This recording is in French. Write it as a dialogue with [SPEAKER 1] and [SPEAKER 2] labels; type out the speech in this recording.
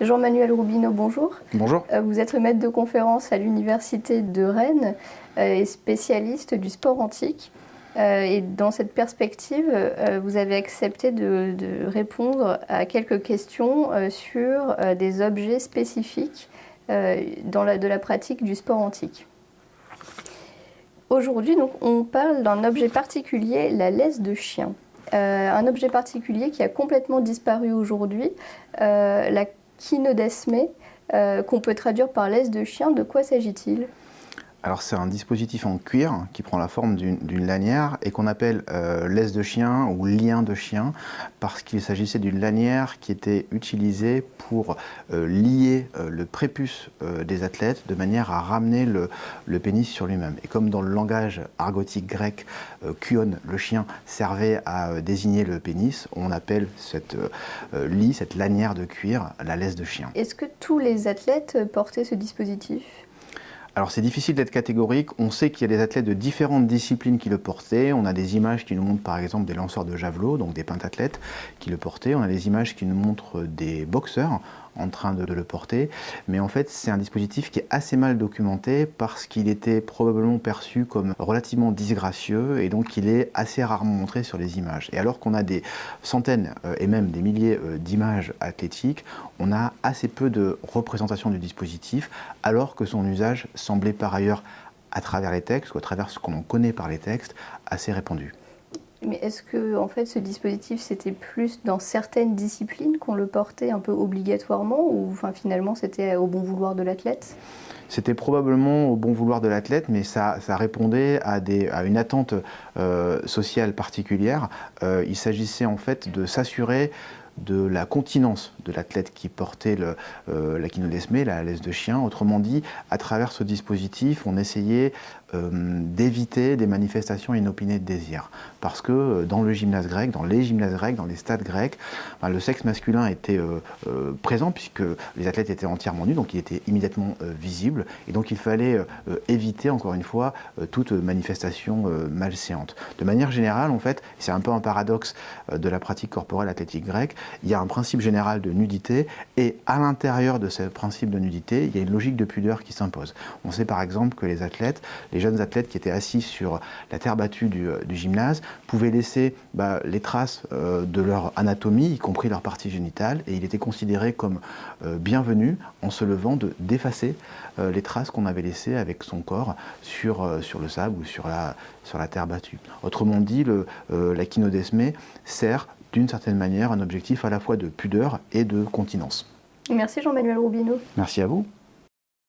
[SPEAKER 1] Jean-Manuel Roubineau, bonjour.
[SPEAKER 2] Bonjour.
[SPEAKER 1] Vous êtes maître de conférence à l'Université de Rennes et spécialiste du sport antique. Et dans cette perspective, vous avez accepté de répondre à quelques questions sur des objets spécifiques de la pratique du sport antique. Aujourd'hui, donc, on parle d'un objet particulier, la laisse de chien. Un objet particulier qui a complètement disparu aujourd'hui, la kynodesmé, qu'on peut traduire par laisse de chien. De quoi s'agit-il ?
[SPEAKER 2] Alors c'est un dispositif en cuir qui prend la forme d'une lanière et qu'on appelle laisse de chien ou lien de chien parce qu'il s'agissait d'une lanière qui était utilisée pour lier le prépuce des athlètes de manière à ramener le pénis sur lui-même. Et comme dans le langage argotique grec, kuon, le chien, servait à désigner le pénis, on appelle cette lanière de cuir, la laisse de chien.
[SPEAKER 1] Est-ce que tous les athlètes portaient ce dispositif ?
[SPEAKER 2] Alors c'est difficile d'être catégorique, on sait qu'il y a des athlètes de différentes disciplines qui le portaient, on a des images qui nous montrent par exemple des lanceurs de javelot, donc des pentathlètes qui le portaient, on a des images qui nous montrent des boxeurs en train de le porter, mais en fait c'est un dispositif qui est assez mal documenté parce qu'il était probablement perçu comme relativement disgracieux et donc il est assez rarement montré sur les images. Et alors qu'on a des centaines et même des milliers d'images athlétiques, on a assez peu de représentation du dispositif alors que son usage semblait par ailleurs à travers les textes ou à travers ce qu'on connaît par les textes assez répandu.
[SPEAKER 1] Mais est-ce que en fait, ce dispositif, c'était plus dans certaines disciplines qu'on le portait un peu obligatoirement ou finalement c'était au bon vouloir de l'athlète ?
[SPEAKER 2] C'était probablement au bon vouloir de l'athlète, mais ça répondait à une attente sociale particulière. Il s'agissait en fait de s'assurer de la continence de l'athlète qui portait la kynodesmé, la laisse de chien. Autrement dit, à travers ce dispositif, on essayait d'éviter des manifestations inopinées de désir. Parce que dans le gymnase grec, dans les gymnases grecs, dans les stades grecs, le sexe masculin était présent puisque les athlètes étaient entièrement nus, donc il était immédiatement visible. Et donc il fallait éviter, encore une fois, toute manifestation malséante. De manière générale, en fait, c'est un peu un paradoxe de la pratique corporelle athlétique grecque, il y a un principe général de nudité et à l'intérieur de ce principe de nudité, il y a une logique de pudeur qui s'impose. On sait par exemple que les jeunes athlètes qui étaient assis sur la terre battue du gymnase pouvaient laisser les traces de leur anatomie, y compris leur partie génitale, et il était considéré comme bienvenu en se levant d'effacer les traces qu'on avait laissées avec son corps sur le sable ou sur la terre battue. Autrement dit, la kynodesmé sert d'une certaine manière un objectif à la fois de pudeur et de continence.
[SPEAKER 1] Merci Jean-Manuel Roubineau.
[SPEAKER 2] Merci à vous.